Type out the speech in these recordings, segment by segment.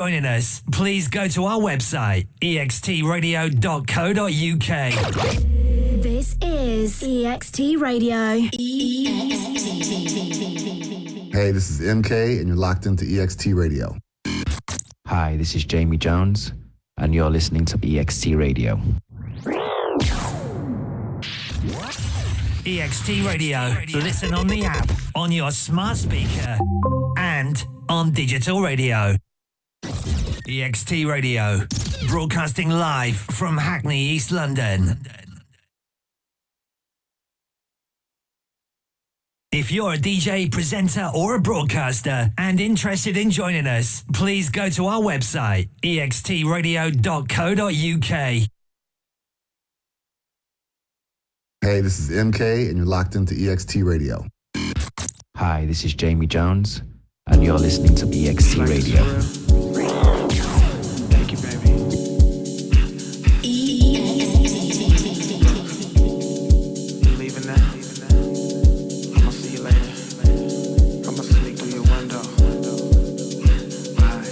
Joining us, please go to our website, extradio.co.uk. This is EXT Radio. Hey, this is MK, and you're locked into EXT Radio. Hi, this is Jamie Jones, and you're listening to EXT Radio. EXT Radio. Listen on the app, on your smart speaker, and on digital radio. EXT Radio, broadcasting live from Hackney, East London. If you're a DJ, presenter, or a broadcaster and interested in joining us, please go to our website, extradio.co.uk. Hey, this is MK, and you're locked into EXT Radio. Hi, this is Jamie Jones, and you're listening to EXT Radio. Thank you, baby. You leaving now? I'ma see you later. I'ma sneak through your window. Bye.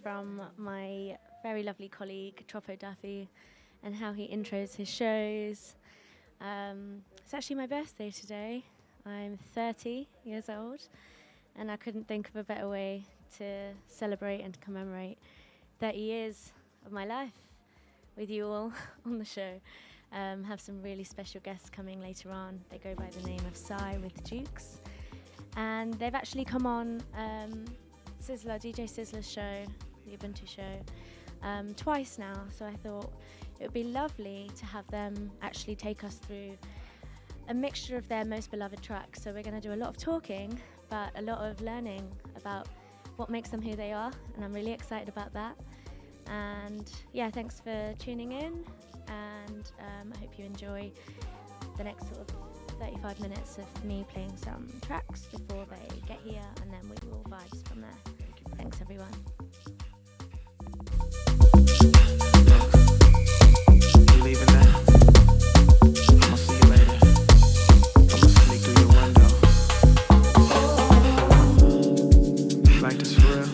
From my very lovely colleague Tropo Duffy and how he intros his shows. It's actually my birthday today. I'm 30 years old and I couldn't think of a better way to celebrate and to commemorate 30 years of my life with you all on the show. Have some really special guests coming later on. They go by the name of SighWithJukes, and they've actually come on DJ Sizzler's show, the Ubuntu show, twice now, so I thought it would be lovely to have them actually take us through a mixture of their most beloved tracks. So we're going to do a lot of talking, but a lot of learning about what makes them who they are, and I'm really excited about that. And yeah, thanks for tuning in, and I hope you enjoy the next sort of 35 minutes of me playing some tracks before they get here, and then we will vibes from there. Thanks, everyone. You leaving now? I'ma see you later. I'ma sneak through your window. You like this for real?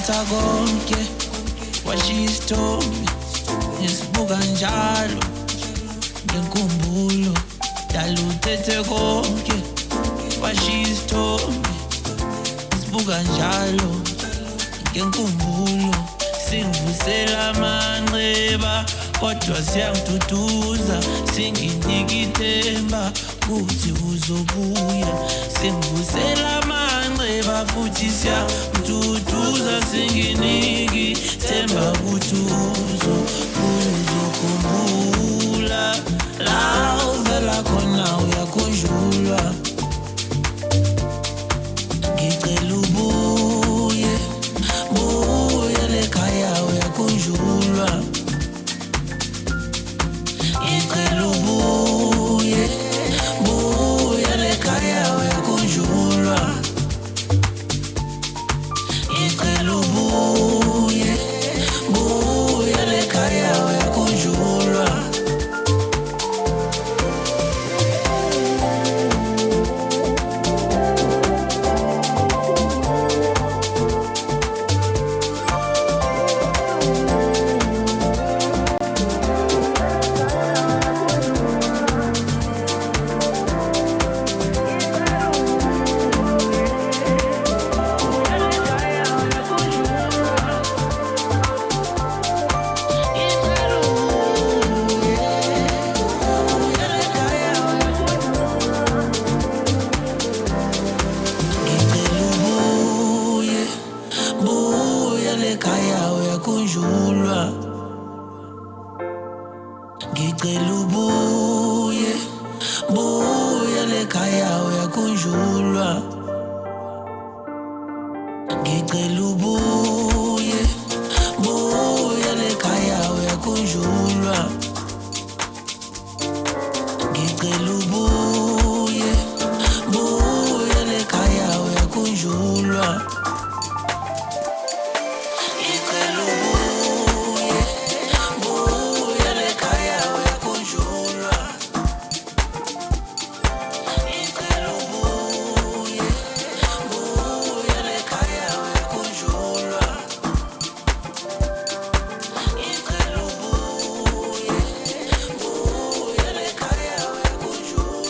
Ngithatha konke what she's told me. Ngisibuka njalo ngenkumbulo. Dala uthethe konke what she's told me. Ngisibuka njalo ngenkumbulo. Singivusela amanxeba kodwa siyangitutuza. Singinika ithemba kuthi uzobuya. Singivusela amanxeba futhi siyangitutuza. Singinika ithemba kuthi uzokhumbula. La uvela khona uyakhunjulwa. Ngicela ubuye, buye lekhaya uyakhunjulwa. Ngicela ubuye, buye lekhaya uyakhunjulwa. Ngicela ubuye, buye lekhaya uyakhunjulwa. Ngicela ubuye, buye lekhaya uyakhunjulwa. Ngicela ubuye, buye lekhaya uyakhunjulwa. Ngicela ubuye, buye lekhaya uyakhunjulwa. Ngicela ubuye, buye lekhaya uyakhunjulwa. Ngicela ubuye, buye lekhaya uyakhunjulwa. Ngicela ubuye, buye lekhaya uyakhunjulwa.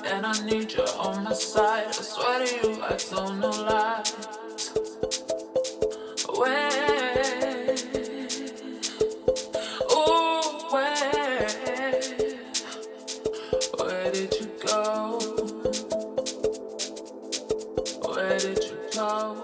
and I need you on my side. I swear to you, I told no lies. Where did you go? Where did you go?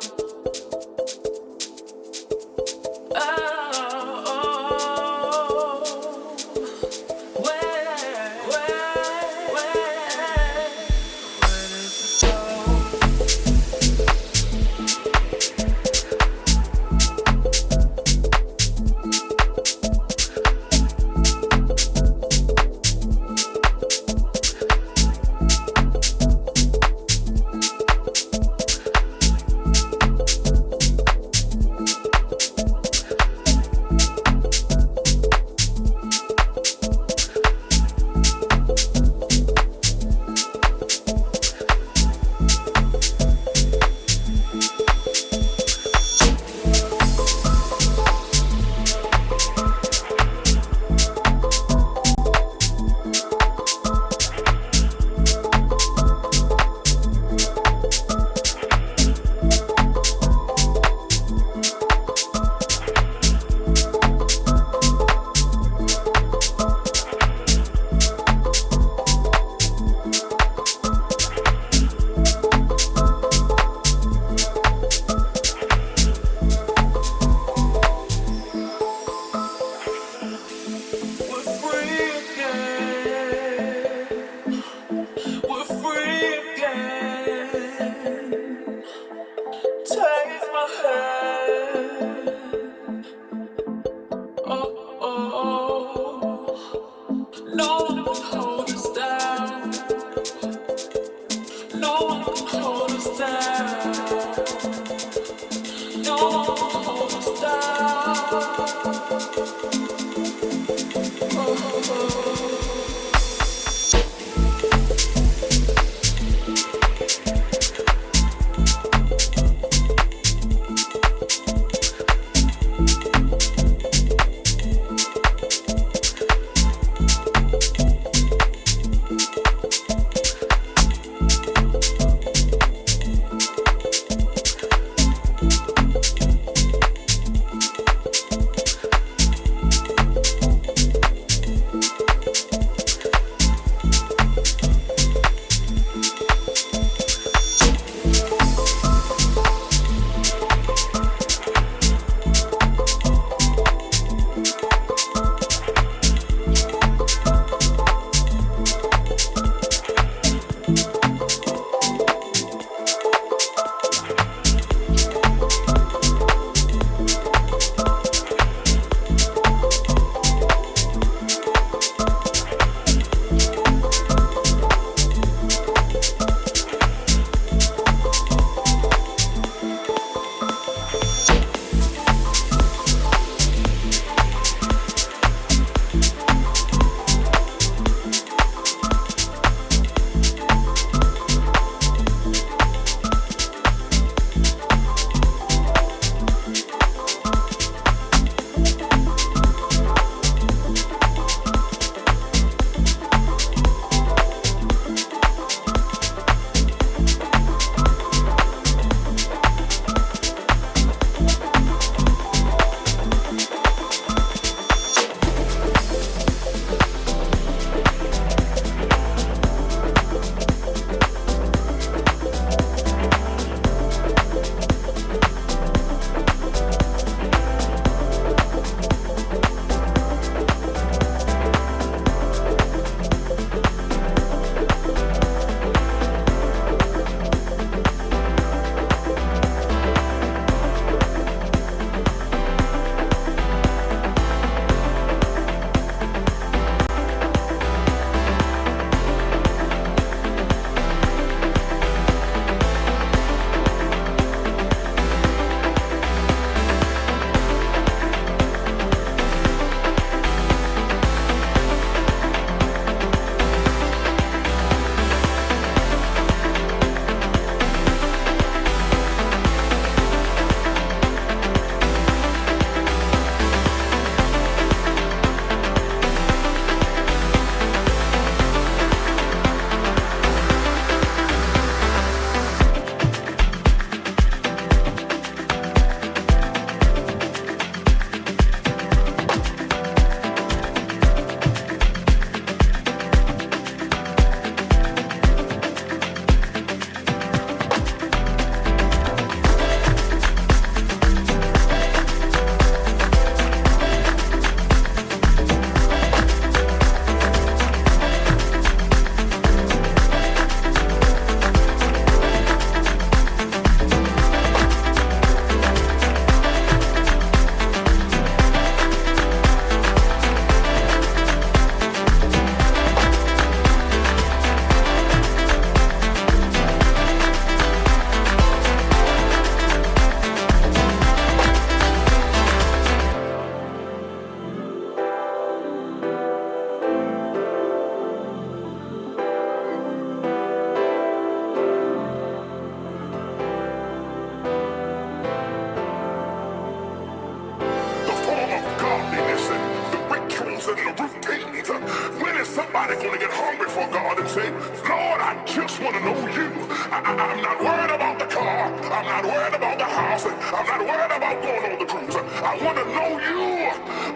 say, Lord, I just want to know you. I'm not worried about the car. I'm not worried about the house. I'm not worried about going on the cruise. I want to know you.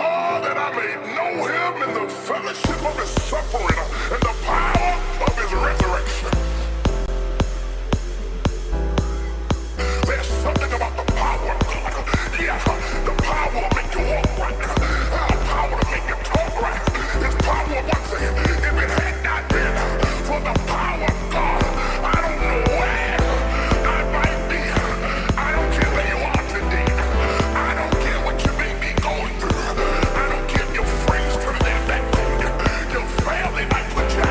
Oh, that I may know him in the fellowship of his suffering and the power of his resurrection. There's something about the power of God. Yeah, the power will make you walk right. The power to make you talk right. His power, once again, if it had not been for the power of God, I don't know where I might be. I don't care where you are today. I don't care what you may be going through. I don't care if your friends turn their back on you. Your family might put you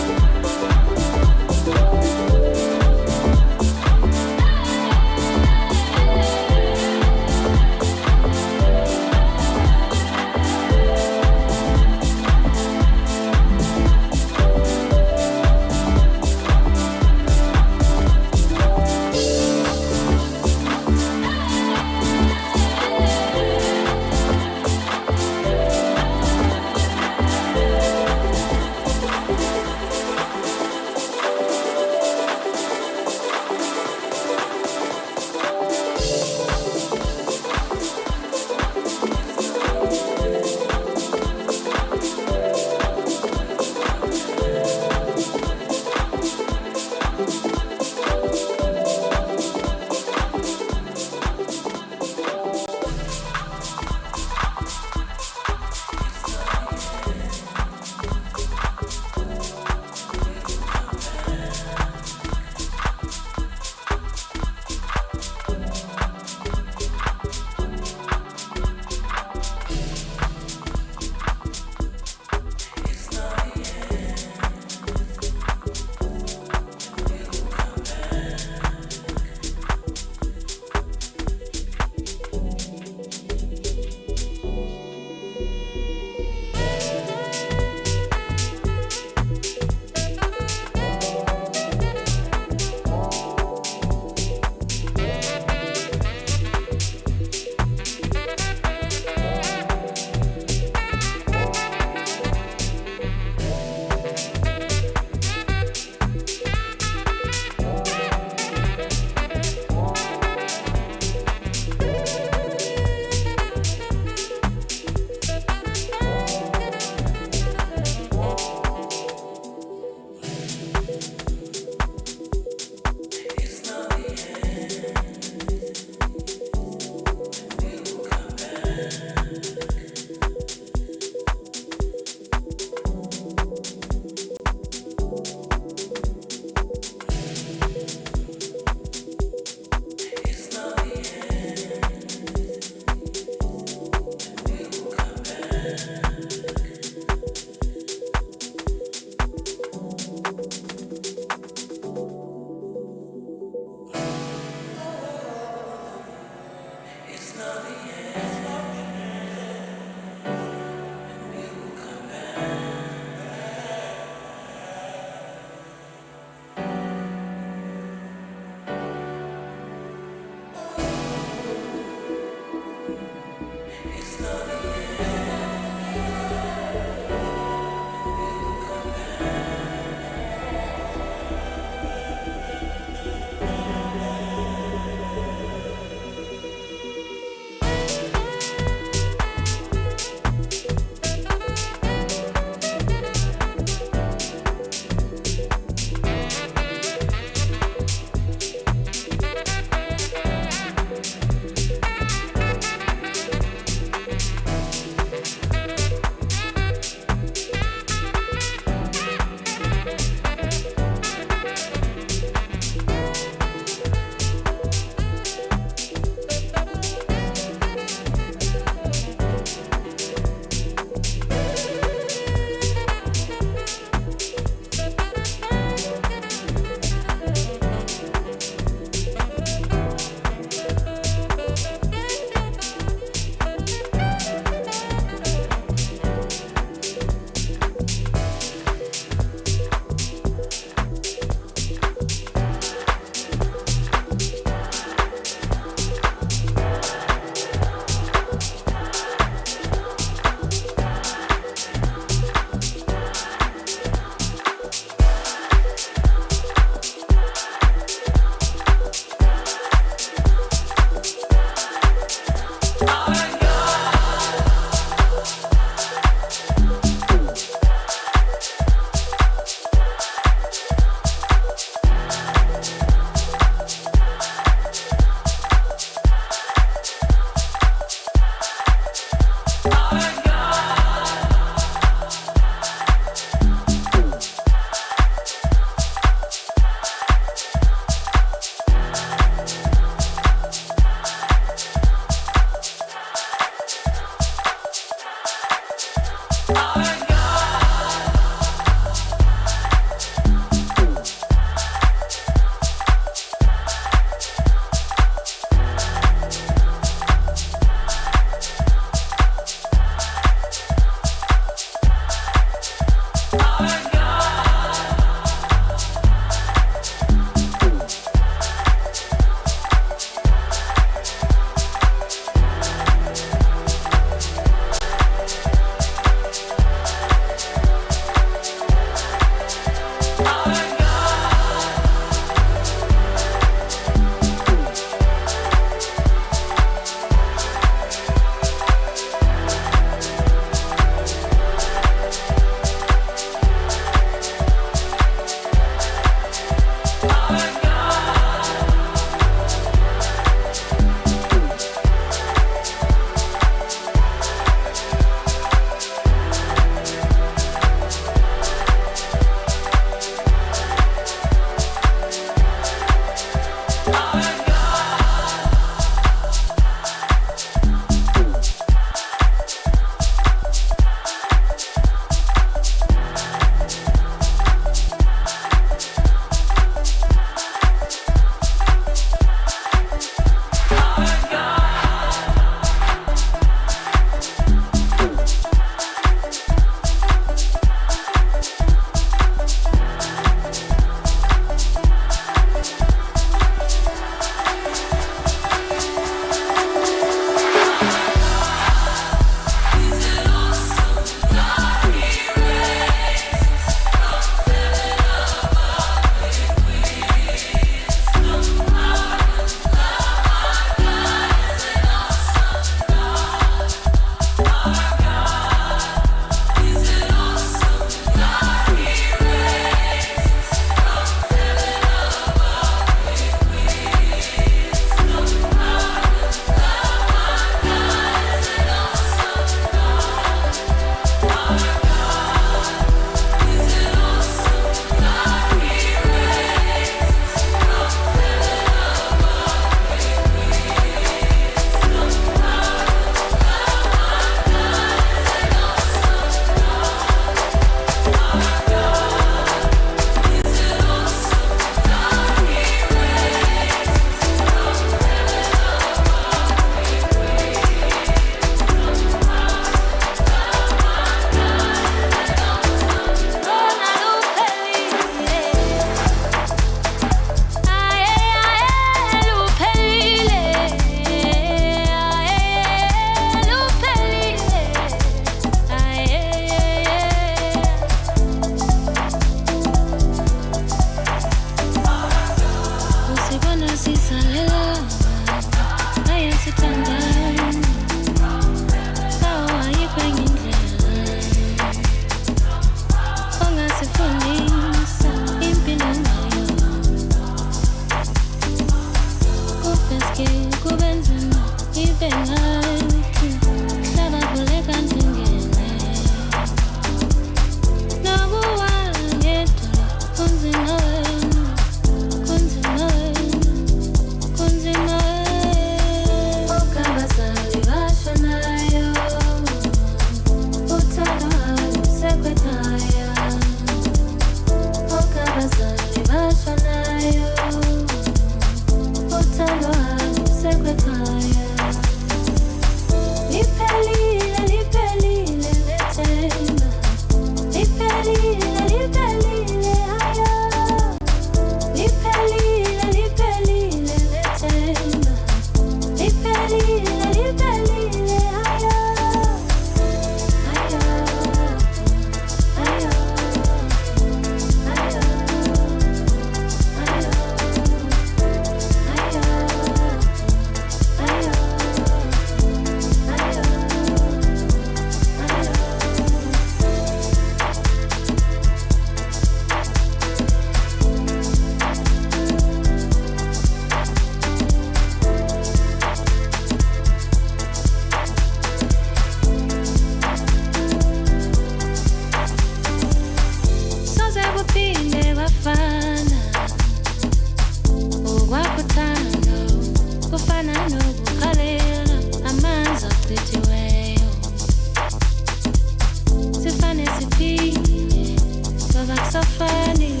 awasafani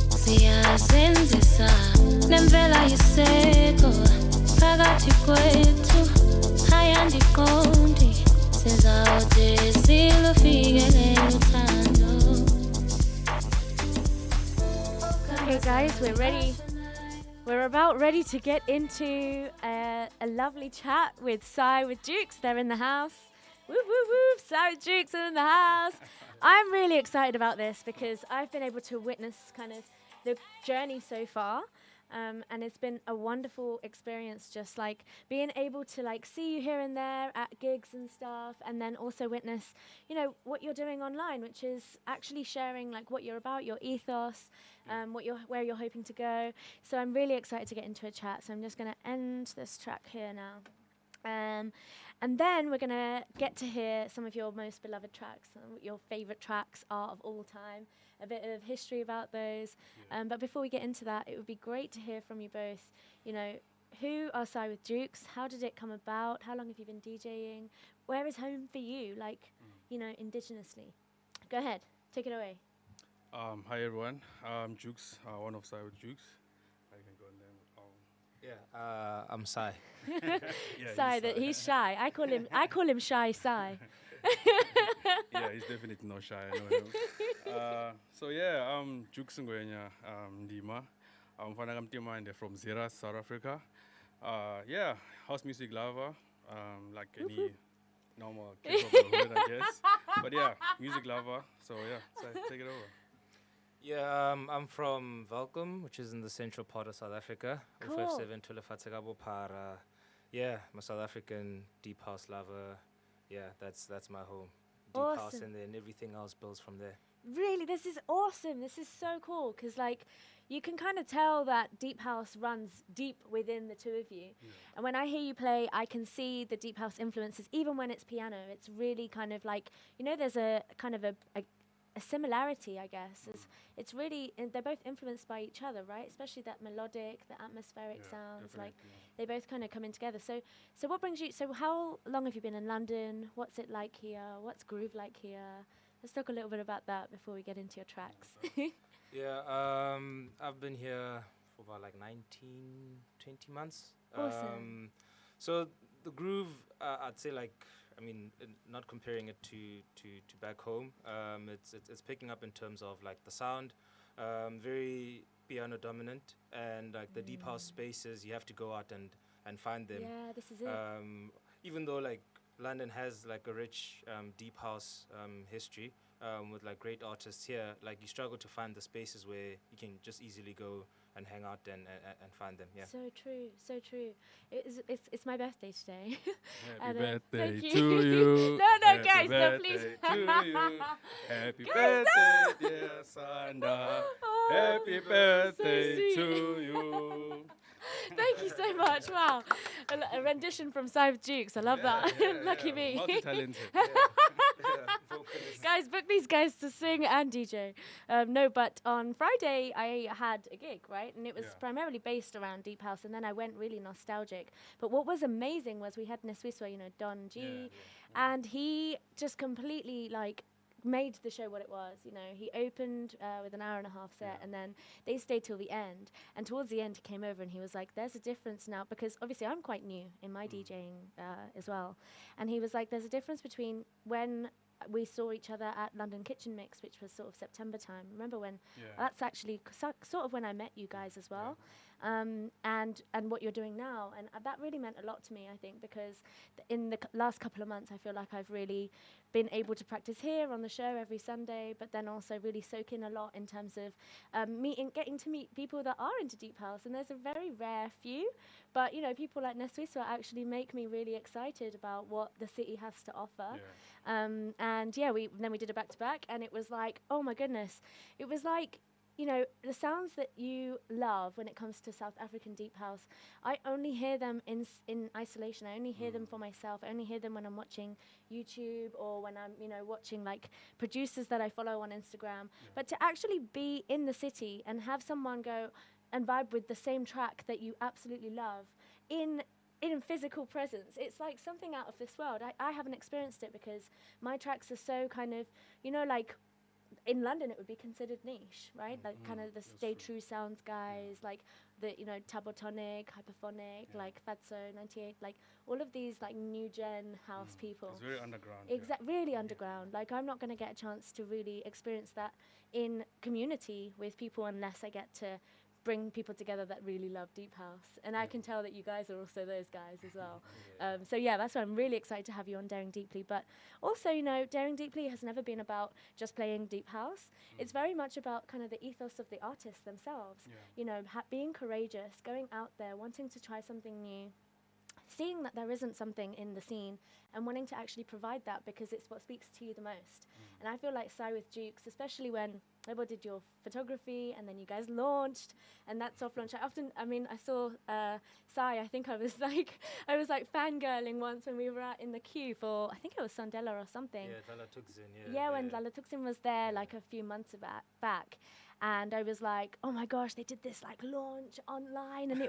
siyazenzisa nemvela yiseko phakathi kwethu hayandiqondi sizawude silufikele uthando. Okay guys, we're ready. We're about ready to get into a lovely chat with SighWithJukes. They're in the house. Woo woo woo! SighWithJukes are in the house. I'm really excited about this because I've been able to witness kind of the journey so far. And it's been a wonderful experience, just like being able to like see you here and there at gigs and stuff, and then also witness, you know, what you're doing online, which is actually sharing like what you're about, your ethos, where you're hoping to go. So I'm really excited to get into a chat. So I'm just going to end this track here now. And then we're going to get to hear some of your most beloved tracks, what your favorite tracks are of all time, a bit of history about those. But before we get into that, it would be great to hear from you both. You know, who are SighWithJukes? How did it come about? How long have you been DJing? Where is home for you, like, you know, indigenously? Go ahead, take it away. Hi everyone, I'm Jukes, one of SighWithJukes. I can go on there. I'm Sai. Sai, that he's shy. I call him Shy Sai. Yeah, he's definitely not shy. I know him. So yeah, I'm Jukes Ngwenya, Ndima. I'm from Zira, South Africa. Yeah, house music lover, like any normal kid of the hood, I guess. But yeah, music lover. So yeah, Sai, take it over. Yeah, I'm from Welkom, which is in the central part of South Africa. Cool. 057 Tulefatsegabo Para. Yeah, I'm a South African deep house lover. Yeah, that's my home. Deep house, and then everything else builds from there. Really, this is awesome. This is so cool because, like, you can kind of tell that deep house runs deep within the two of you. Yeah. And when I hear you play, I can see the deep house influences, even when it's piano. It's really kind of like, you know, there's a kind of a similarity, I guess. It's really, they're both influenced by each other, right? Especially that melodic, the atmospheric sounds, like they both kind of come in together. So what brings you, so how long have you been in London? What's it like here? What's groove like here? Let's talk a little bit about that before we get into your tracks. Yeah, I've been here for about like 19, 20 months. Awesome. So the groove, I'd say like, I mean, not comparing it to back home, it's picking up in terms of like the sound, very piano dominant, and like the deep house spaces, you have to go out and find them. Yeah, this is it. Even though like London has like a rich deep house history with like great artists here, like you struggle to find the spaces where you can just easily go and hang out and find them. Yeah. So true, so true. It's my birthday today. Happy birthday to you. No, Happy guys, no, please. To you. Happy birthday, dear Sanda. Happy birthday to you. Thank you so much. Wow. A rendition from SighWithJukes. I love that. Lucky me. Multi-talented. Guys, book these guys to sing and DJ. No, but on Friday I had a gig, right? And it was primarily based around deep house, and then I went really nostalgic. But what was amazing was we had Neswiswa, you know, Don G, and he just completely like made the show what it was. You know, he opened with an hour-and-a-half set, and then they stayed till the end. And towards the end, he came over and he was like, "There's a difference now," because obviously I'm quite new in my DJing as well. And he was like, "There's a difference between when we saw each other at London Kitchen Mix, which was sort of September time. Remember when? That's actually sort of when I met you guys as well." And what you're doing now, and that really meant a lot to me, I think, because in the last couple of months I feel like I've really been able to practice here on the show every Sunday, but then also really soak in a lot in terms of getting to meet people that are into deep house, and there's a very rare few, but you know, people like Neswiswa actually make me really excited about what the city has to offer. And yeah, we did a back-to-back, and it was like, oh my goodness, it was like, you know, the sounds that you love when it comes to South African deep house, I only hear them in isolation. I only hear them for myself. I only hear them when I'm watching YouTube or when I'm, you know, watching like producers that I follow on Instagram. But to actually be in the city and have someone go and vibe with the same track that you absolutely love in in physical presence, it's like something out of this world. I haven't experienced it because my tracks are so kind of, you know, like in London it would be considered niche, right? Like kind of the Stay True Sounds guys, like the, you know, Tabotonic, Hyperphonic, like Fatso 98, like all of these like new gen house people. It's very underground. Really underground. Like I'm not going to get a chance to really experience that in community with people unless I get to bring people together that really love deep house. And I can tell that you guys are also those guys as well. So yeah, that's why I'm really excited to have you on Daring Deeply. But also, you know, Daring Deeply has never been about just playing deep house. It's very much about kind of the ethos of the artists themselves. You know, being courageous, going out there, wanting to try something new, seeing that there isn't something in the scene and wanting to actually provide that because it's what speaks to you the most. And I feel like SighWithJukes, especially when Ebo did your photography and then you guys launched and that soft launch, I saw Sai, I think I was like fangirling once when we were out in the queue for, I think it was Sandela or something. Yeah, Lala Tuxin, Yeah, when Lala Tuxin was there like a few months back. And I was like, oh my gosh, they did this like launch online, and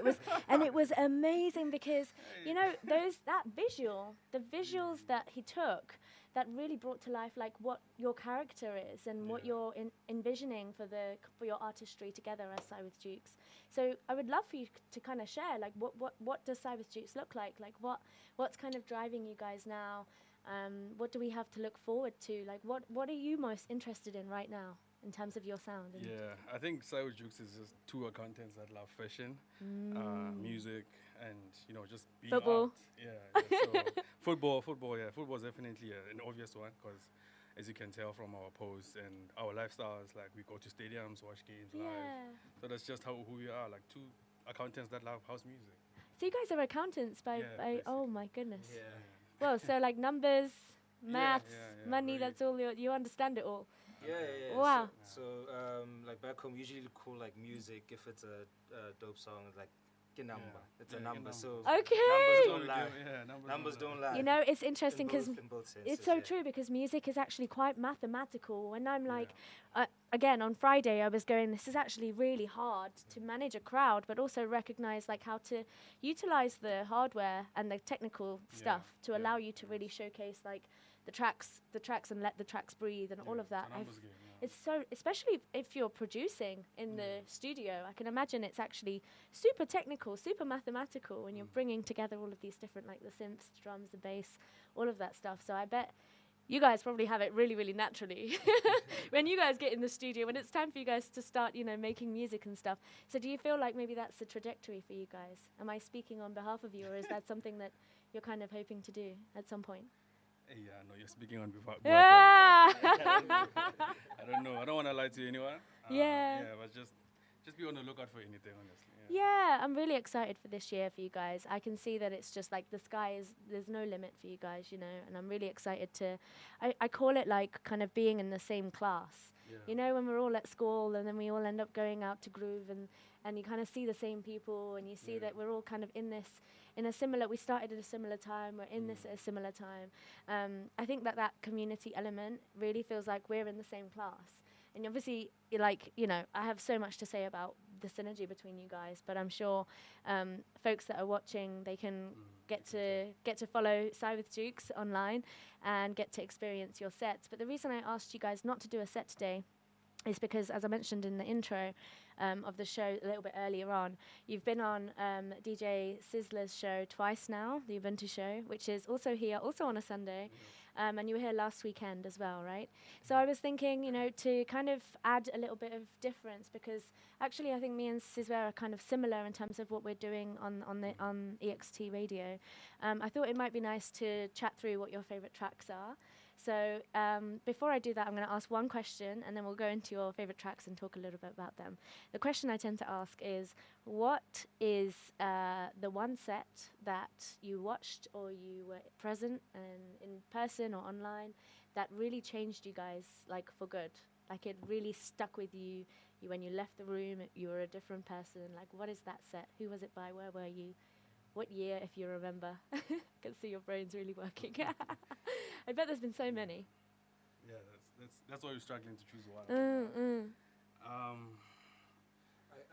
it was amazing because, you know, the visuals that he took, that really brought to life like what your character is and what you're envisioning for your artistry together as SighWithJukes. So I would love for you to kind of share like what does SighWithJukes look like what's kind of driving you guys now, what do we have to look forward to, like what are you most interested in right now in terms of your sound? I think SighWithJukes is just two accountants that love fashion, music, and, you know, just being football. So football is definitely an obvious one because, as you can tell from our posts and our lifestyles, like we go to stadiums, watch games live. So that's just who we are, like two accountants that love house music. So you guys are accountants by oh my goodness. Yeah. Well, so like numbers, maths, money, that's all you understand it all. Yeah. Wow. So like back home, usually call like music if it's a dope song, like number. It's a number. So numbers don't lie. You know, it's interesting because it's so true because music is actually quite mathematical. When I'm like, again on Friday, I was going, this is actually really hard to manage a crowd, but also recognize like how to utilize the hardware and the technical stuff to allow you to really showcase like the tracks and let the tracks breathe and all of that. It's so, especially if you're producing in the studio, I can imagine it's actually super technical, super mathematical when you're bringing together all of these different, like the synths, drums, the bass, all of that stuff. So I bet you guys probably have it really, really naturally when you guys get in the studio, when it's time for you guys to start, you know, making music and stuff. So do you feel like maybe that's the trajectory for you guys? Am I speaking on behalf of you, or is that something that you're kind of hoping to do at some point? Yeah, no, you're speaking on behalf. Yeah. I don't know. I don't want to lie to anyone. But just be on the lookout for anything, honestly. Yeah, I'm really excited for this year for you guys. I can see that it's just like the sky is, there's no limit for you guys, you know, and I'm really excited to, I call it like kind of being in the same class. You know, when we're all at school and then we all end up going out to groove and you kind of see the same people and you see that we're all kind of in this, we started at a similar time, we're in this at a similar time. I think that community element really feels like we're in the same class. And obviously, like, you know, I have so much to say about the synergy between you guys, but I'm sure folks that are watching, they can get to follow SighWithJukes online and get to experience your sets. But the reason I asked you guys not to do a set today is because, as I mentioned in the intro of the show a little bit earlier on, you've been on DJ Sizzler's show twice now, the Ubuntu show, which is also here, also on a Sunday. And you were here last weekend as well, right? So I was thinking, you know, to kind of add a little bit of difference, because actually I think me and Sizwer are kind of similar in terms of what we're doing on EXT radio. I thought it might be nice to chat through what your favorite tracks are. So before I do that, I'm going to ask one question, and then we'll go into your favorite tracks and talk a little bit about them. The question I tend to ask is, what is the one set that you watched or you were present and in person or online that really changed you guys, like, for good? Like, it really stuck with you. When you left the room, you were a different person. Like, what is that set? Who was it by? Where were you? What year, if you remember? I can see your brain's really working. I bet there's been so many. Yeah, that's why you're struggling to choose one.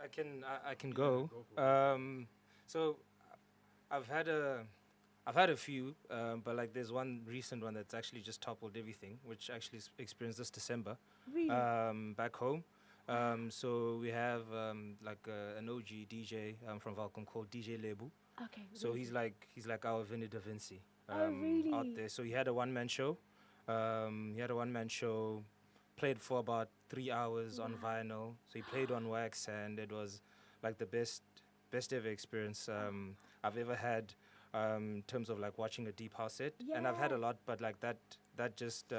I can go. So I've had a few, but like there's one recent one that's actually just toppled everything, which actually experienced this December. Really? Back home. So we have an OG DJ from Valcom called DJ Lebu. Okay. So he's like our Vinny Da Vinci really? out there. So he had a one-man show. Played for about 3 hours on vinyl. So he played on wax, and it was like the best ever experience I've ever had in terms of like watching a deep house set. Yeah. And I've had a lot, but like that just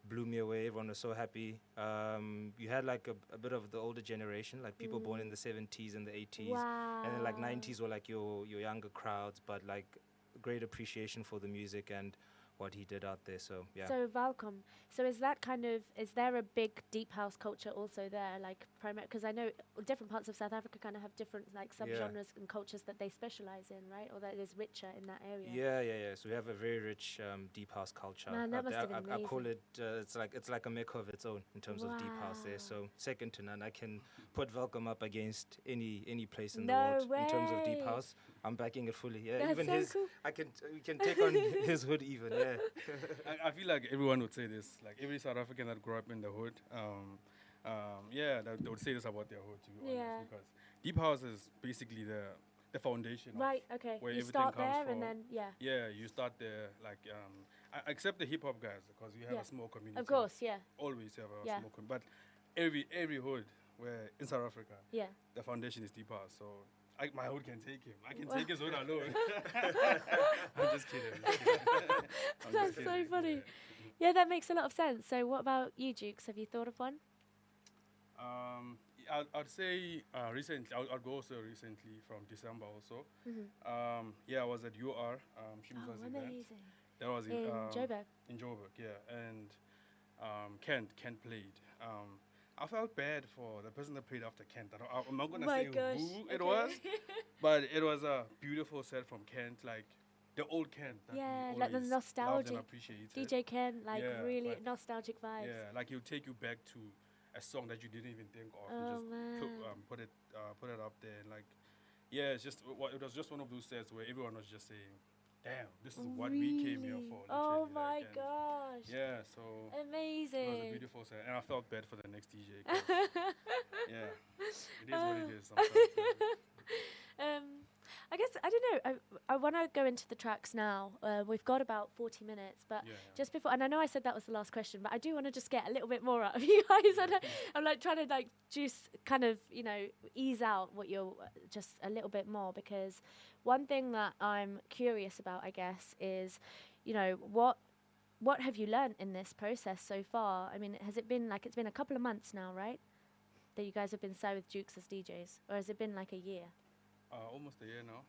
blew me away. Everyone was so happy. You had like a bit of the older generation, like people born in the 70s and the 80s. Wow. And then like 90s were like your younger crowds, but like great appreciation for the music and what he did out there. So yeah. So Valcom. So is there a big deep house culture also there? Like because I know different parts of South Africa kind of have different like subgenres and cultures that they specialize in, right? Or that is richer in that area. Yeah. So we have a very rich deep house culture. Man, that must have been I call amazing. it it's like a mecca of its own in terms of deep house there. So second to none. I can put Valcom up against any place in the world in terms of deep house. I'm backing it fully. Yeah, That's even so his. cool. We can take on his hood even. Yeah. I feel like everyone would say this. Like every South African that grew up in the hood, they would say this about their hood, to be honest, because deep house is basically the foundation. Right. Okay. Where You everything start comes there from. and then Yeah, you start there. Like except the hip hop guys, because we have a small community. Of course. Yeah. Always have a small community, but every hood where in South Africa, the foundation is deep house. So. My hood can take him. I can take his hood alone. I'm just kidding. That's so funny. Yeah, that makes a lot of sense. So what about you, Jukes? Have you thought of one? I'd say recently. I'll go also recently from December also. I was at UR. Shimiza's event. Amazing. That was in Joburg. In Joburg, yeah. And Kent played. I felt bad for the person that played after Kent. I'm not going to say who it was, but it was a beautiful set from Kent, like the old Kent. Yeah, like the nostalgic. DJ Kent, like really nostalgic vibes. Yeah, like he'll take you back to a song that you didn't even think of. Oh, and just put it up there. And like, yeah, it was just one of those sets where everyone was just saying, damn, this is what we came here for. Oh my gosh. Yeah, so amazing. It was a beautiful set, and I felt bad for the next DJ. Yeah, it is what it is sometimes. I guess, I don't know, I want to go into the tracks now. We've got about 40 minutes, but just before, and I know I said that was the last question, but I do want to just get a little bit more out of you guys. I'm like trying to like juice, kind of, ease out what you're, just a little bit more, because one thing that I'm curious about, I guess, is, what have you learned in this process so far? I mean, has it been like, it's been a couple of months now, right? That you guys have been SighWithJukes as DJs, or has it been like a year? Almost a year now.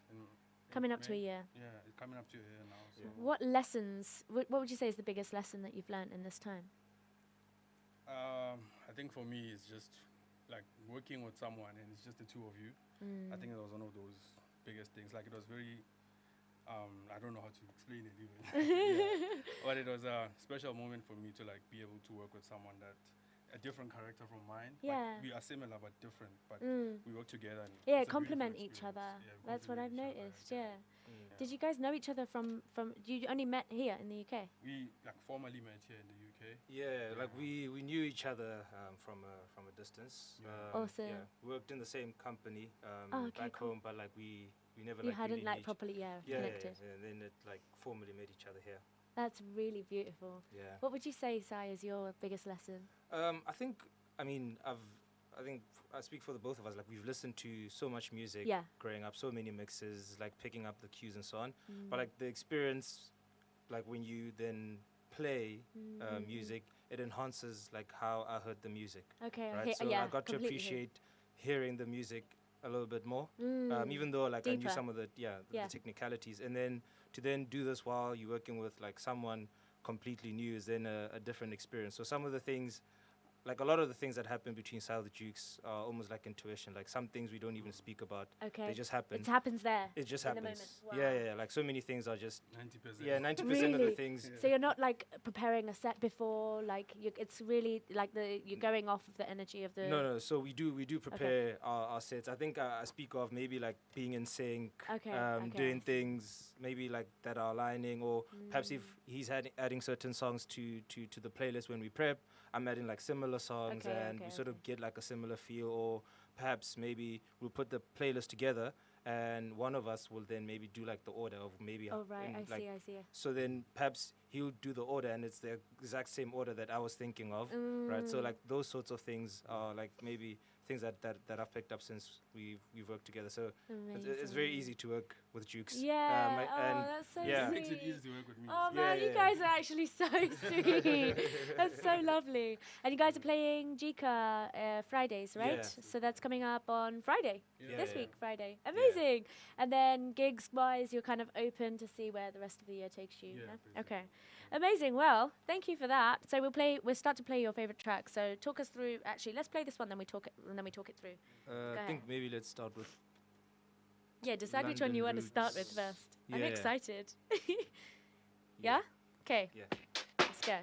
Coming up to a year. Yeah, it's coming up to a year now. So. What lessons, what would you say is the biggest lesson that you've learned in this time? I think for me, it's just like working with someone and it's just the two of you. I think it was one of those biggest things. Like it was very, I don't know how to explain it even. But it was a special moment for me to like be able to work with someone that a different character from mine. Yeah. Like we are similar but different, but we work together. And complement each other. That's what I've noticed. Yeah. Did you guys know each other from? You only met here in the UK? We like formally met here in the UK. Yeah, like we knew each other from a distance. Awesome. Yeah, we worked in the same company back home, but like we never. You hadn't like properly connected. Yeah, and then it like formally met each other here. That's really beautiful. Yeah. What would you say, Sai, is your biggest lesson? I think I speak for the both of us. Like we've listened to so much music growing up, so many mixes, like picking up the cues and so on. But like the experience, like when you then play music, it enhances like how I heard the music. Okay. Right. So I got to appreciate hearing the music a little bit more, even though like deeper. I knew some of the technicalities, and then to then do this while you're working with like someone completely new is then a different experience. So some of the things like a lot of the things that happen between SighWithJukes are almost like intuition. Like some things we don't even speak about. Okay. They just happen. It happens there. It just in the happens. moment. Yeah, Wow. yeah, yeah. Like so many things are just 90%. Yeah, 90% Really? of the things. So you're not like preparing a set before, like it's really like you're going off of the energy of the. No. So we do prepare our sets. I think I speak of maybe like being in sync, Okay, okay, doing I see. things maybe like that are aligning, or perhaps if he's adding certain songs to the playlist when we prep, I'm adding like similar songs, Okay, and okay, we sort of get like a similar feel, or perhaps maybe we'll put the playlist together. And one of us will then maybe do like the order of maybe. Oh right, in, I like, see. So then perhaps he'll do the order, and it's the exact same order that I was thinking of, right? So like those sorts of things are like maybe things that I've picked up since we've worked together. So it's very easy to work with Jukes. Yeah. And That's so yeah. sweet. Makes it easy to work with me. Oh man, you guys are actually so sweet. That's so lovely. And you guys are playing Jika Fridays, right? Yeah. So that's coming up on Friday. Yeah. This Yeah. week, Friday. Amazing. And then gigs wise, you're kind of open to see where the rest of the year takes you. Yeah, Okay. Amazing. Well, thank you for that. So we'll start to play your favorite track. So talk us through. Actually, let's play this one, then we talk it through. I ahead. think maybe let's start with. Yeah, decide which one you want to start with first. I'm Yeah. excited. Yeah? Okay. Yeah. Let's go.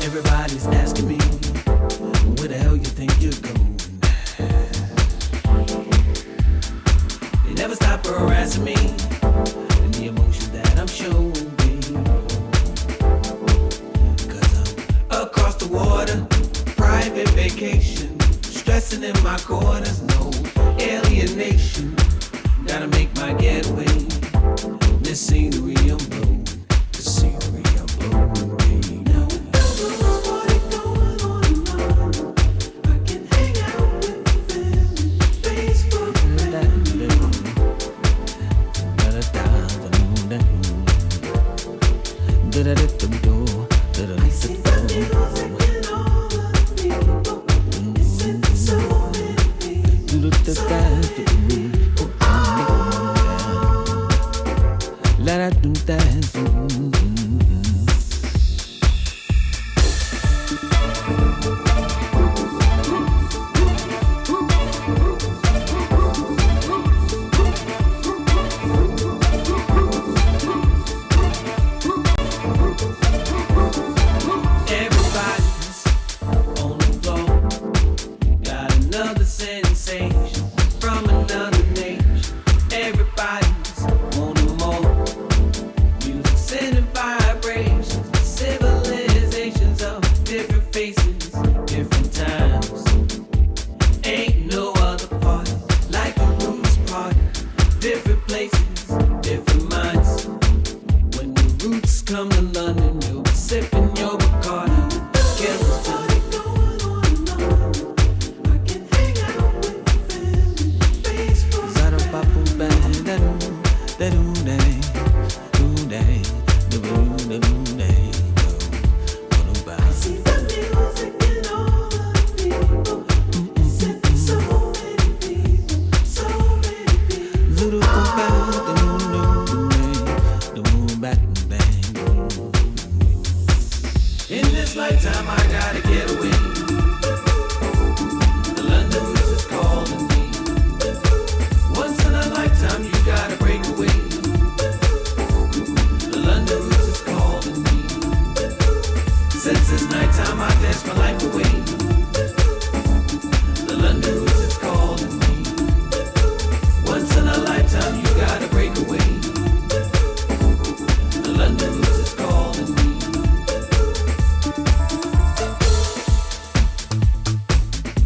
Everybody's asking me, where the hell you think you're going? They never stop harassing me, and the emotion that I'm showing. Cause I'm across the water, private vacation, stressing in my quarters, no alienation. Gotta make my getaway. This scenery I'm blowing, this scenery I'm blowing. Dance nighttime I gotta get away. The London roots is calling me. Once in a lifetime you gotta break away. The London roots is calling me. Since it's nighttime I dance my life away. The London roots is calling me. Once in a lifetime you gotta break away. The London roots is calling me.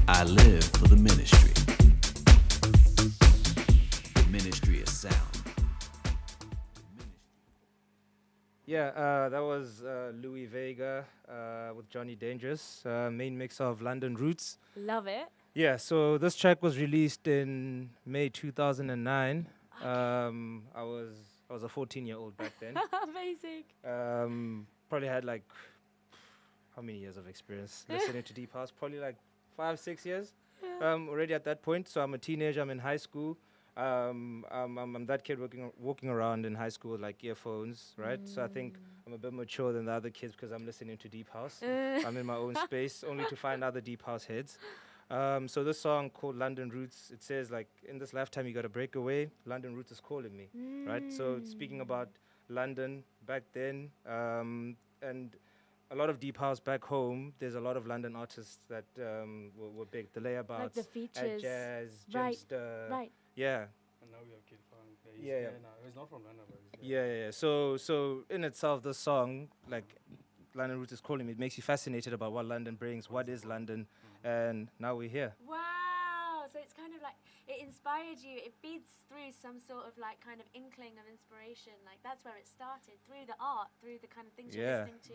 I live for the ministry. The ministry of sound. Yeah, that was Louis Vega with Johnny Dangerous, main mix of London Roots. Love it. Yeah, so this track was released in May 2009. I was a 14-year-old back then. Amazing. Probably had like how many years of experience listening to Deep House? Probably like 5-6 years. Already at that point. So I'm a teenager. I'm in high school. I'm that kid walking around in high school with like earphones, right? So I think I'm a bit mature than the other kids because I'm listening to Deep House. I'm in my own space, only to find other Deep House heads. So this song called London Roots, it says like, in this lifetime you gotta break away, London Roots is calling me, right? So it's speaking about London back then, and a lot of Deep House back home. There's a lot of London artists that were big. The Layabouts, Like the features. Jazz, Right, Jimster, right. yeah. And now we have Kid Funk. Yeah. No, he's not from London, but he's Yeah. So in itself, the song, like London Roots is calling me, it makes you fascinated about what London brings, what is London, and now we're here. Wow. So it's kind of like, it inspired you. It feeds through some sort of like kind of inkling of inspiration. Like that's where it started, through the art, through the kind of things you're listening to.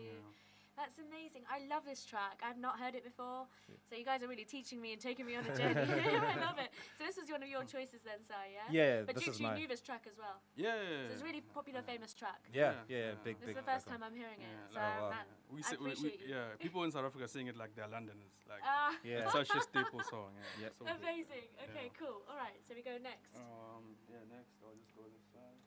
That's amazing. I love this track. I've not heard it before. So you guys are really teaching me and taking me on a journey. I love it. So this was one of your choices then, Si, yeah? Yeah, But this Jukes, is you mine. knew this track as well. Yeah. So it's a really popular, famous track. Yeah, big. This is the first time I'm hearing it. So, man, We I appreciate you. yeah, people in South Africa sing it like they're Londoners. Like, Yeah. it's such a staple song. Yeah. So good. Amazing. Okay, cool. All right, so we go next. Next, I'll just go this side.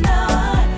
Now I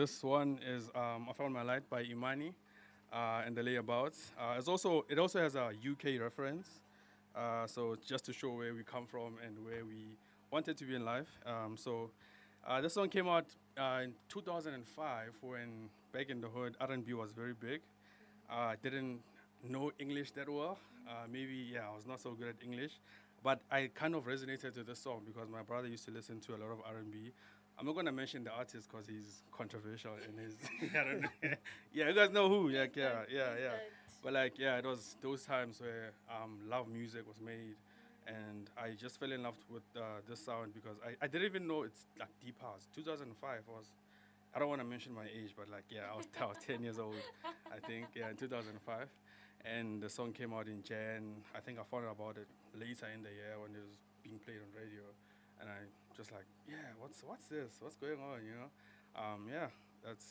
this one is I Found My Light by Imani and the Layabouts. It also has a UK reference. So just to show where we come from and where we wanted to be in life. This song came out in 2005 when back in the hood R&B was very big. I didn't know English that well. I was not so good at English. But I kind of resonated to this song because my brother used to listen to a lot of R&B. I'm not going to mention the artist because he's controversial in his. I don't know. Yeah, you guys know who. Like, yeah. But it was those times where love music was made, and I just fell in love with this sound because I didn't even know it's like deep house. 2005 was. I don't want to mention my age, but I was 10 years old, I think. Yeah, in 2005. And the song came out in Jan. I think I found out about it later in the year when it was being played on radio. And I just what's this? What's going on, you know? That's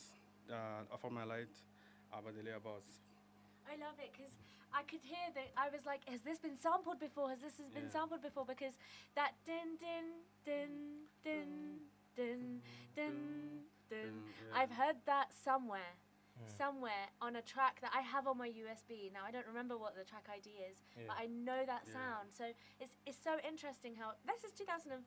I Found My Light by the Layabouts. I love it because I could hear that. I was like, has this been sampled before? Has this been sampled before? Because that din din din din din din din. I've heard that somewhere on a track that I have on my USB. Now I don't remember what the track ID is, but I know that sound. So it's so interesting how this is 2005.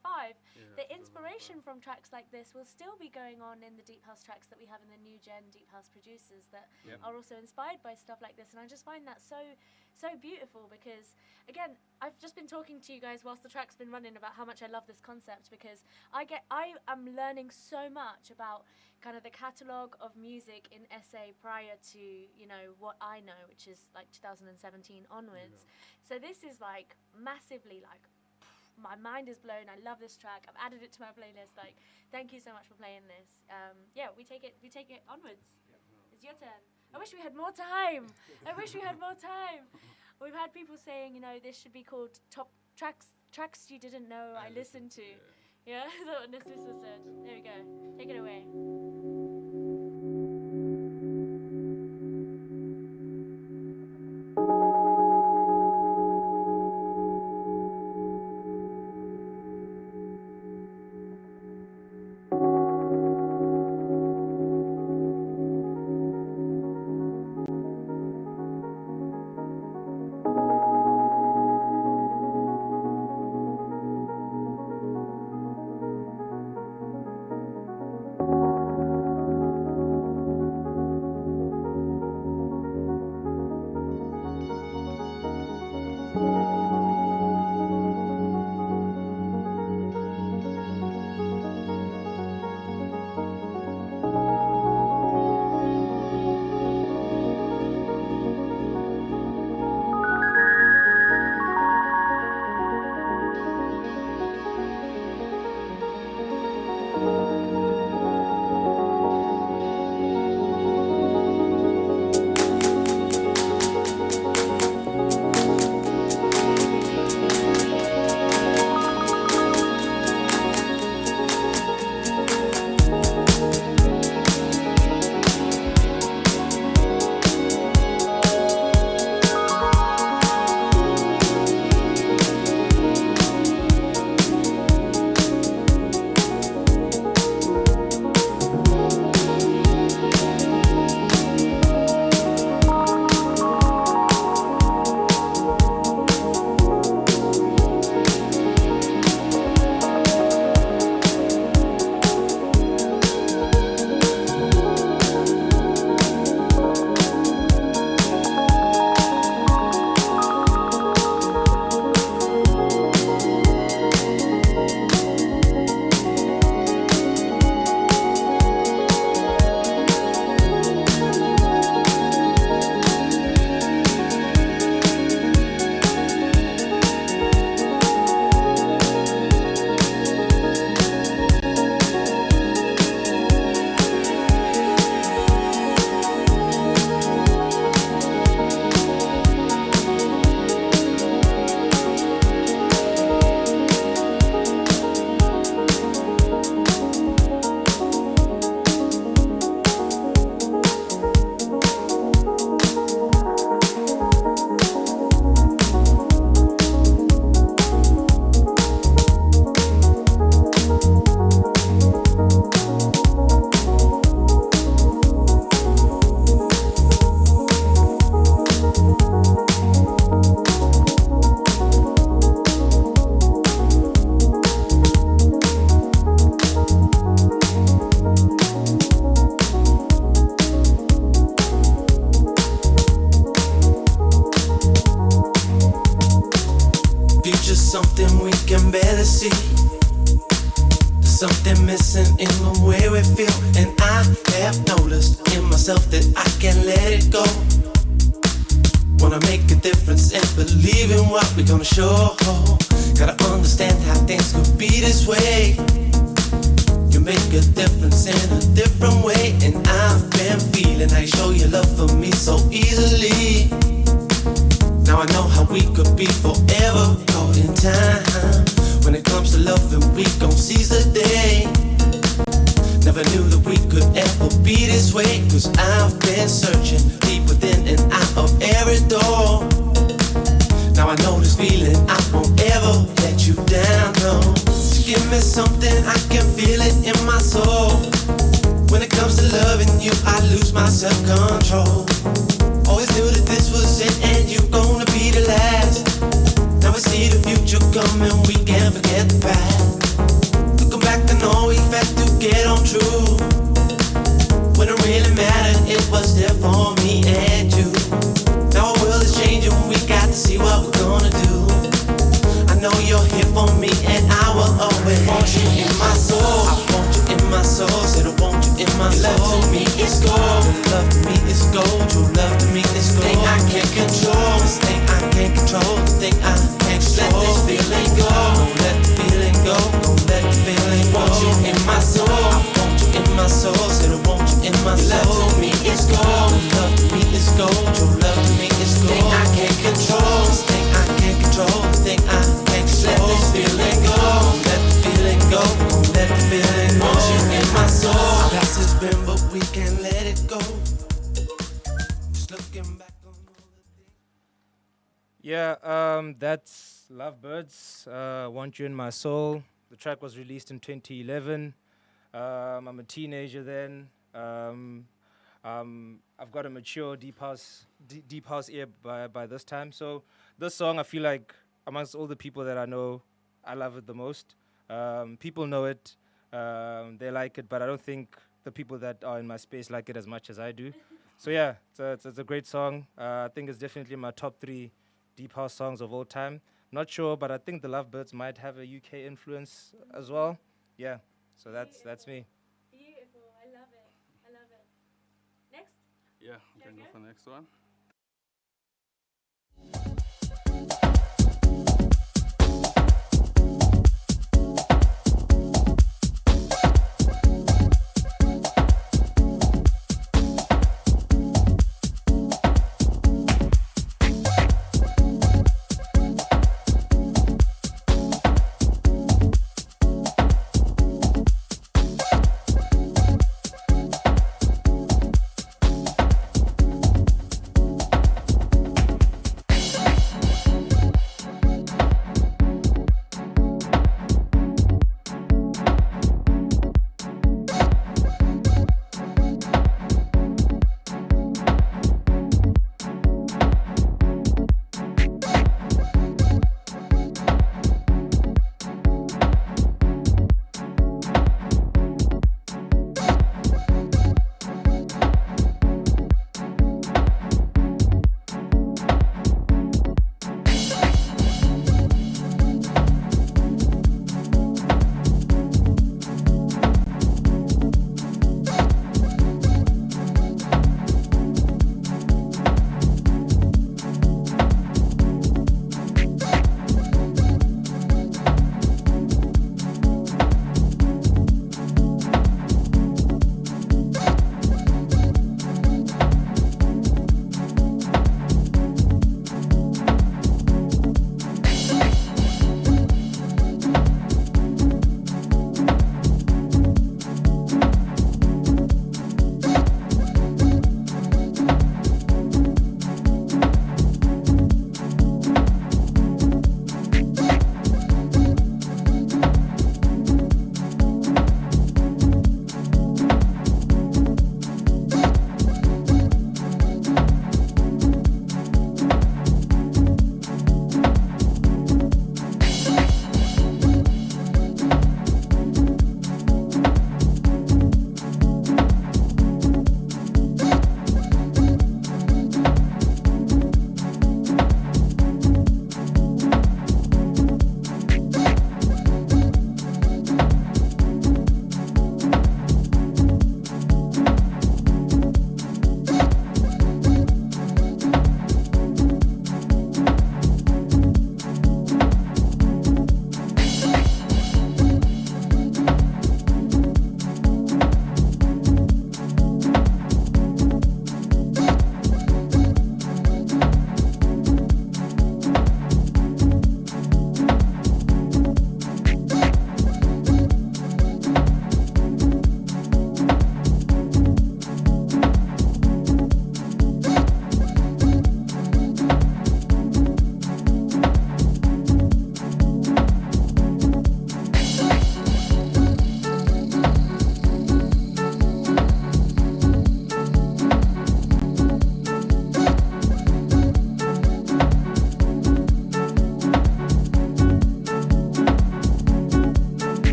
The inspiration from tracks like this will still be going on in the deep house tracks that we have in the new gen deep house producers that are also inspired by stuff like this. And I just find that so beautiful because, again, I've just been talking to you guys whilst the track's been running about how much I love this concept because I am learning so much about kind of the catalogue of music in SA prior to, what I know, which is like 2017 onwards. So this is like massively my mind is blown. I love this track. I've added it to my playlist. Like, thank you so much for playing this. We take it onwards. It's your turn. I wish we had more time. We've had people saying, this should be called top tracks you didn't know I listened to. Yeah, that's what this was said. There we go. Take it away. something we can barely see. There's something missing in the way we feel, and I have noticed in myself that I can't let it go. Wanna make a difference and believe in what we're gonna show. Gotta understand how things could be this way. You make a difference in a different way, and I've been feeling how you show your love for me so easily. Now I know how we could be forever caught in time. When it comes to loving, we gon' seize the day. Never knew that we could ever be this way, 'cause I've been searching deep within and out of every door. Now I know this feeling, I won't ever let you down, no. So give me something, I can feel it in my soul. When it comes to loving you, I lose my self-control. Always knew that this was it and you're gonna be the last. Now we see the future coming, we can't forget the past. Looking back, I know we had to get on true. When it really mattered, it was there for me and you. Now our world is changing, we got to see what we're gonna do. I know you're here for me and I will always want you in my soul. I want you in my soul, said I want you in my soul. Love to me is gold, your love to me is gold, your love to me is gold. Thing I can't control, this thing I can't control, the thing I can't control. Let this feeling go, don't let the feeling go, don't let the feeling go. I want you in my soul, I want you in my soul, said I want you in my soul. Your love to me is gold, your love to me is gold, your love to me is gold. Thing I can't control, this thing I can't control, the thing I can't control. Let this feeling go, don't let the feeling go, don't let the feeling go. I want you in my soul. Our past has been, but we can't let it go. Just looking back on all the things. Yeah, that's Lovebirds, Want You in My Soul. The track was released in 2011. I'm a teenager then. I've got a mature deep house ear by this time. So this song, I feel like amongst all the people that I know, I love it the most. People know it, they like it, but I don't think the people that are in my space like it as much as I do. So yeah, it's a great song. I think it's definitely my top 3 deep house songs of all time. Not sure, but I think the Lovebirds might have a UK influence as well. Yeah, so that's me. Beautiful. I love it. I love it. Next? Yeah, we can go for the next one.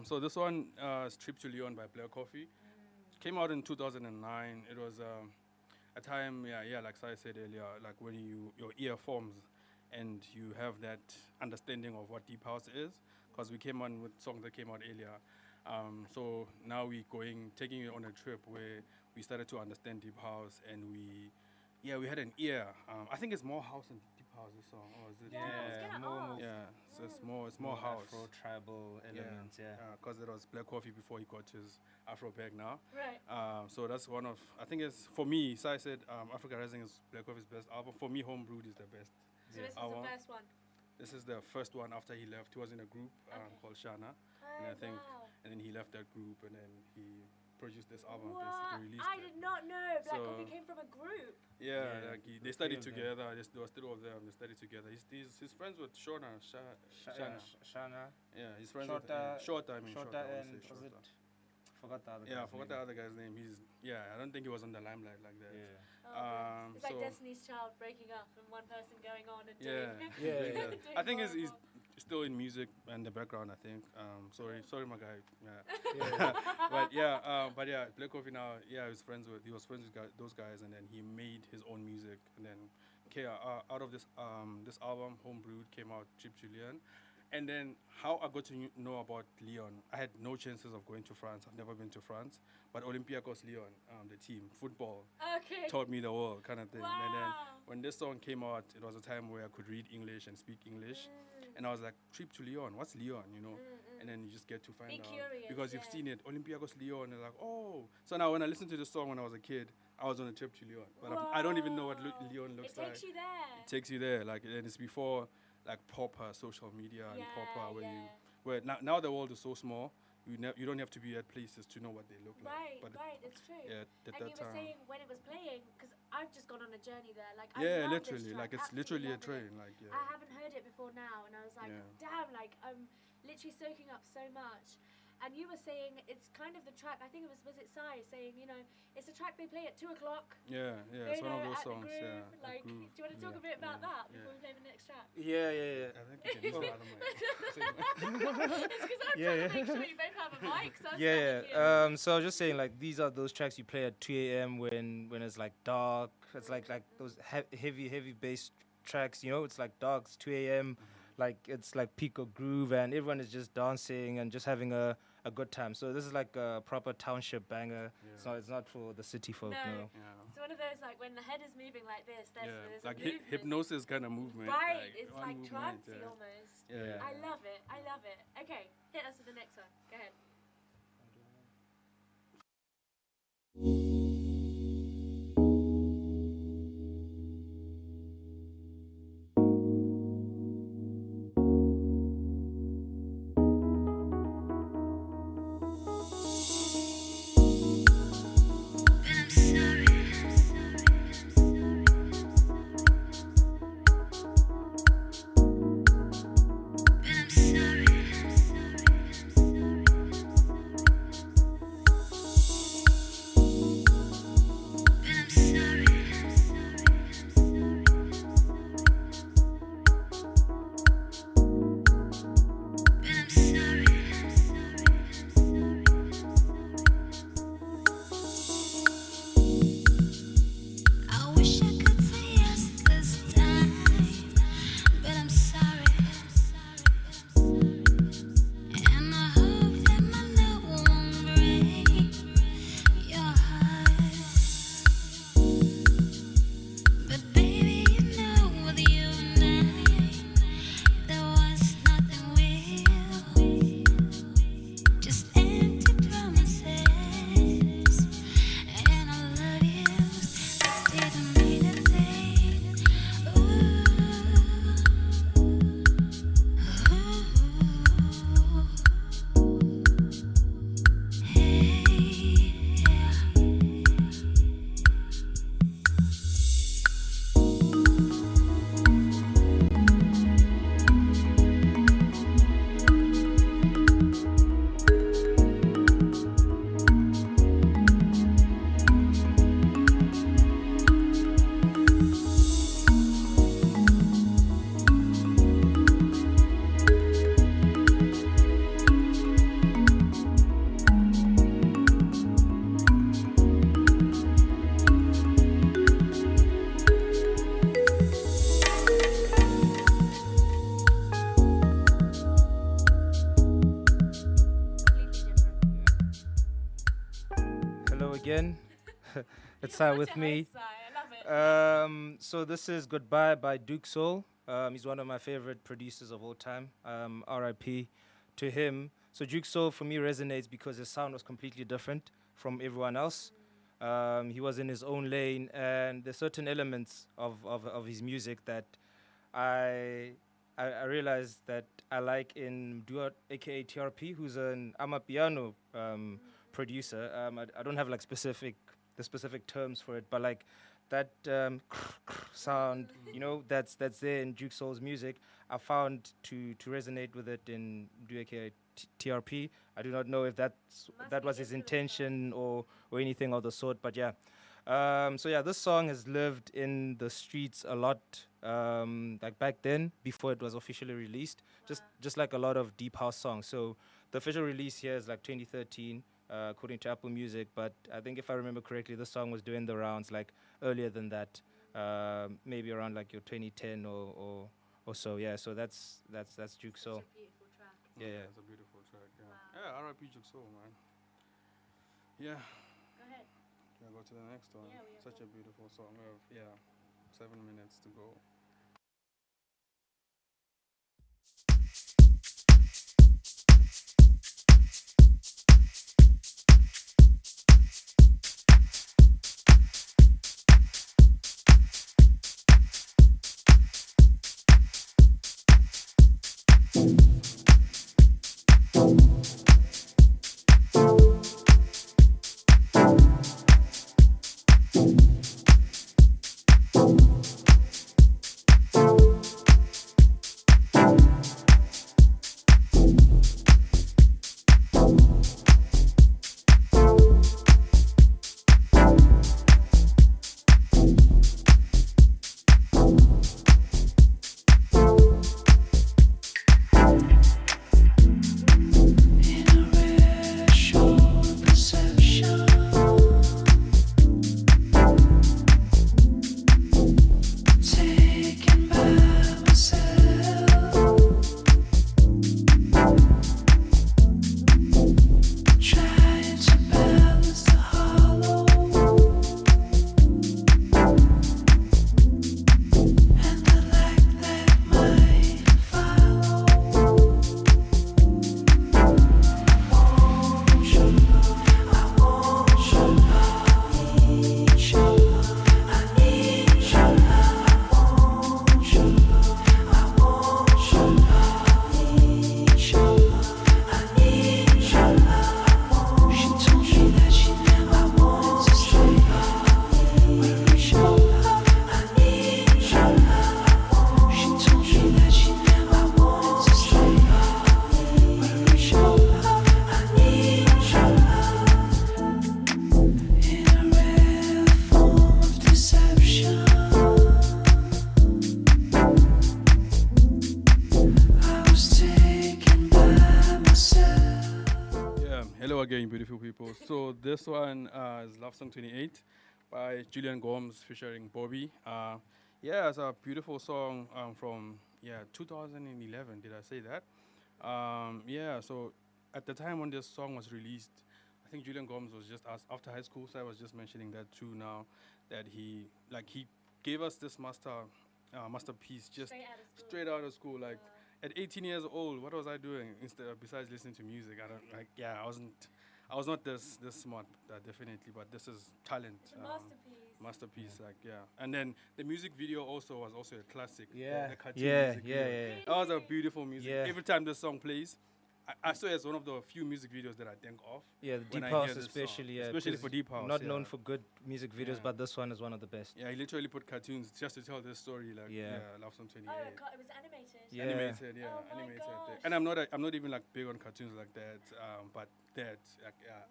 So this one is Trip to Leon by Black Coffee. Came out in 2009. It was a time, like Sai said earlier, like when your ear forms and you have that understanding of what deep house is, because we came on with songs that came out earlier. So now we're taking you on a trip where we started to understand deep house, and we had an ear. I think it's more house than deep house, this song, or is it? So it's more house. Afro tribal elements, Because it was Black Coffee before he got his Afro bag now. Right. So that's one of, I think it's, for me, Sai said Africa Rising is Black Coffee's best album. For me, Homebrewed is the best. So this is the first one? This is the first one after he left. He was in a group called Shana. And then he left that group, and then he produced this album, basically released I did not know Black So- Coffee came from a group. Like they studied together. There was three of them. They studied together. He's friends with Shana. Shana. Yeah, he's friends with Shorta. I would say Shorta. Forgot the other Yeah, I forgot the other guy's name. I don't think he was on the limelight like that. It's like Destiny's Child breaking up and one person going on and doing. doing I think he's still in music and the background. I think. Sorry, my guy. But Black Coffee now. He was friends with those guys, and then he made his own music. And then, out of this album, Homebrewed, came out Chip Julian. And then how I got to know about Lyon, I had no chances of going to France. I've never been to France. But Olympiacos Lyon, the team, football, taught me the world kind of thing. Wow. And then when this song came out, it was a time where I could read English and speak English. And I was like, Trip to Lyon, what's Lyon, And then you just get to find out. Curious, because you've seen it, Olympiacos Lyon, and like, oh. So now when I listened to this song when I was a kid, I was on a trip to Lyon. But I don't even know what Lyon looks like. It takes you there. It takes you there. Like, and it's before like proper social media and proper where now the world is so small, you don't have to be at places to know what they look like. Right, it's true. Yeah, and you were saying when it was playing, because I've just gone on a journey there. Like literally, like it's literally a train. Like I haven't heard it before now, and I was like, damn, like I'm literally soaking up so much. And you were saying it's kind of the track. I think was it Sai saying, it's a track they play at 2 o'clock. Yeah, it's one of those songs. Like, do you want to talk a bit about that before we play the next track? Yeah. I think you can use It's because I'm trying to make sure you both have a mic. So so I was just saying, like, these are those tracks you play at 2 a.m. when it's like dark. It's like those heavy bass tracks. It's like dark. It's 2 a.m. Like it's like peak of groove, and everyone is just dancing and just having a good time. So this is like a proper township banger. So it's not for the city folk. No. It's one of those like when the head is moving like this. There's like a hypnosis kind of movement. Right, like it's like trancey almost. I love it. Okay, hit us with the next one. Go ahead. Sorry. Hello again. It's Sai with me. So this is Goodbye by Duke Soul. He's one of my favorite producers of all time. R.I.P. to him. So Duke Soul for me resonates because his sound was completely different from everyone else. He was in his own lane, and there's certain elements of his music that I realized that I like in Duat, aka TRP, who's an Amapiano producer. I don't have like the specific terms for it, but like that sound, that's there in Duke Soul's music. I found to resonate with it in Duat, aka TRP. I do not know if that was his intention or anything of the sort, but yeah. So yeah, this song has lived in the streets a lot, like back then before it was officially released. Just like a lot of deep house songs. So the official release here is like 2013, according to Apple Music. But I think if I remember correctly, the song was doing the rounds like earlier than that, maybe around like your 2010 or so. Yeah. So that's Duke Soul. Yeah, it's a beautiful track. Yeah, wow. Yeah, R.I.P. Duke Soul, man. Yeah. Go ahead. Can I go to the next one? Yeah, we have Such a beautiful song. We have 7 minutes to go. Again, beautiful people. So this one is Love Song 28 by Julian Gomes featuring Bobby. It's a beautiful song from 2011. Did I say that? So at the time when this song was released, I think Julian Gomes was just after high school. So I was just mentioning that too now, that he gave us this masterpiece just straight out of school. Like at 18 years old, what was I doing besides listening to music? I was not this smart, definitely, but this is talent. Masterpiece, And then the music video was also a classic. The cartoon music video. That was a beautiful music. Yeah. Every time this song plays, I saw it as one of the few music videos that I think of. Yeah, the Deep House especially. Especially for Deep House. Not known for good music videos, but this one is one of the best. Yeah, he literally put cartoons just to tell this story. Love Song 28. Oh, it was animated. Yeah. Animated, yeah. Oh animated. And I'm not even like big on cartoons like that. But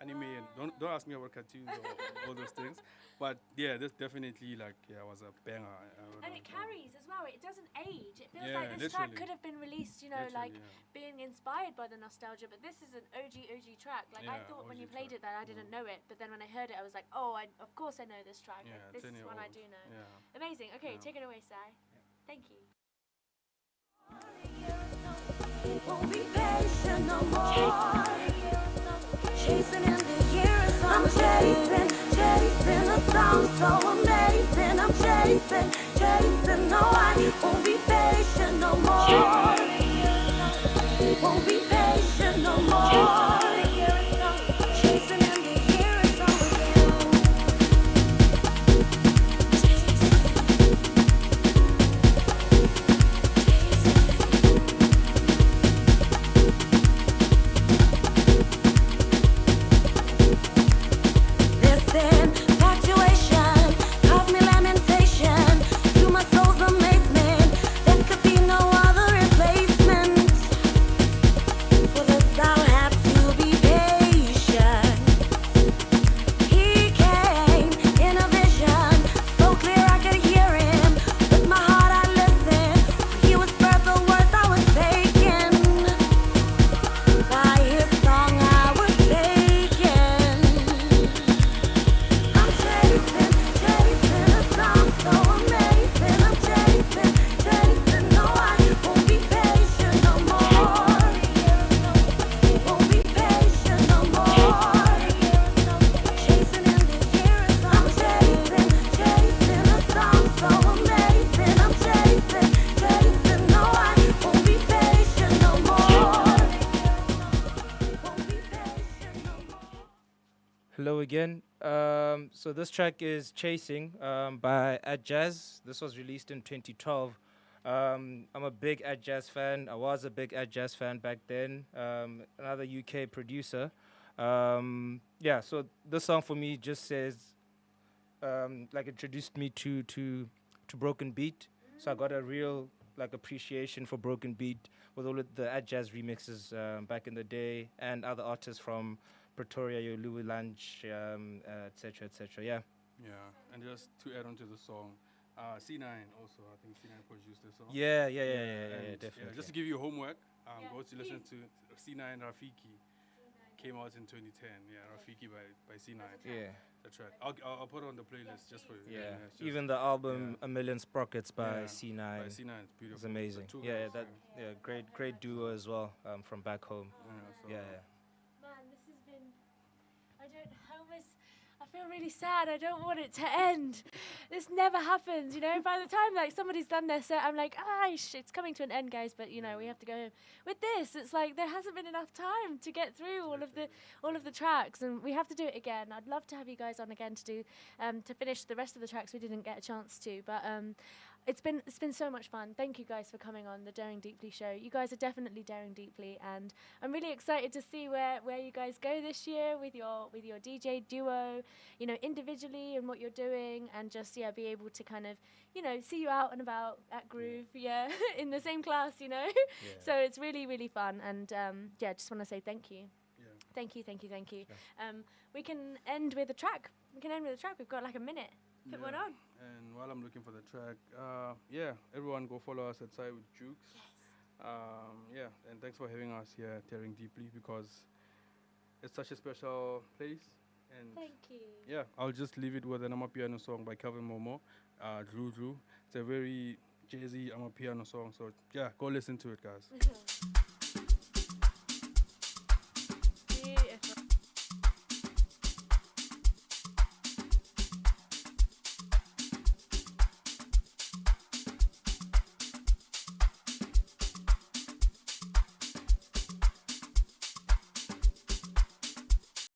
anime. And don't ask me about cartoons or all those things. But yeah, this definitely was a banger. And it carries as well. It doesn't age. It feels like this track could have been released, being inspired by the nostalgia. But this is an OG track. I thought when you played it that I didn't know it, but then when I heard it, I was like, oh, of course I know this track. This is one I do know. Yeah. Amazing. Okay, take it away, Sai. Thank you. Won't be patient no more. Chasing in the years, I'm chasing. song so amazing. I'm chasing, chasing. No, I won't be patient no more. Won't be patient no more. Chasing and the year is over again. Listen, fluctuation, cause me lamentation. To my soul's amazement, there could be no other replacement. For this I'll have to be patient. He came in a vision, so clear I could hear him. With my heart I listened. He whispered the words I was taken. By his song I was taken. I'm chasing, chasing a song so amazing. I'm chasing, chasing. No, I won't be patient no more. Won't be patient no more. Chasing in the years. I'm chasing, chasing a song so amazing. I'm chasing, chasing. No, I won't be patient no more. Hello again. So this track is Chasing by Ad Jazz. This was released in 2012. I'm a big Ad Jazz fan. I was a big Ad Jazz fan back then. Another UK producer. Yeah, so this song for me just says, like introduced me to Broken Beat. So I got a real like appreciation for Broken Beat with all of the Ad Jazz remixes back in the day and other artists from Pretoria, your Louis Lunch, etc., etc. Yeah. Yeah, and just to add on to the song, C9 also, I think C9 produced the song. Yeah, And, definitely. just to give you homework, go to listen to C9 Rafiki. Came out in 2010. Yeah, Rafiki by C9. Yeah. The track. I'll put it on the playlist just for you. Yeah, it's just- even the album A Million Sprockets by Yeah, C9. by C9, it's beautiful. It's amazing. The two Yeah, guys, great duo as well from back home. Yeah, Yeah. Man, this has been. I feel really sad. I don't want it to end. This never happens, you know. By the time like somebody's done their set, I'm like, it's coming to an end, guys. But you know, we have to go home. With this, it's like there hasn't been enough time to get through all of the tracks, and we have to do it again. I'd love to have you guys on again to do to finish the rest of the tracks we didn't get a chance to, but. It's been so much fun. Thank you guys for coming on the Daring Deeply show. You guys are definitely daring deeply, and I'm really excited to see where you guys go this year with your DJ duo, you know, individually and what you're doing, and just be able to kind of, you know, see you out and about at Groove, in the same class, you know. So it's really really fun, and just want to say thank you. Thank you. Sure. We can end with a track. We've got like a minute. Put one on. And while I'm looking for the track, everyone go follow us at SighWithJukes. Yes. And thanks for having us here at Daring Deeply, because it's such a special place. And thank you. Yeah, I'll just leave it with an Amapiano song by Calvin Momo, Drew. It's a very jazzy Amapiano song, so go listen to it, guys.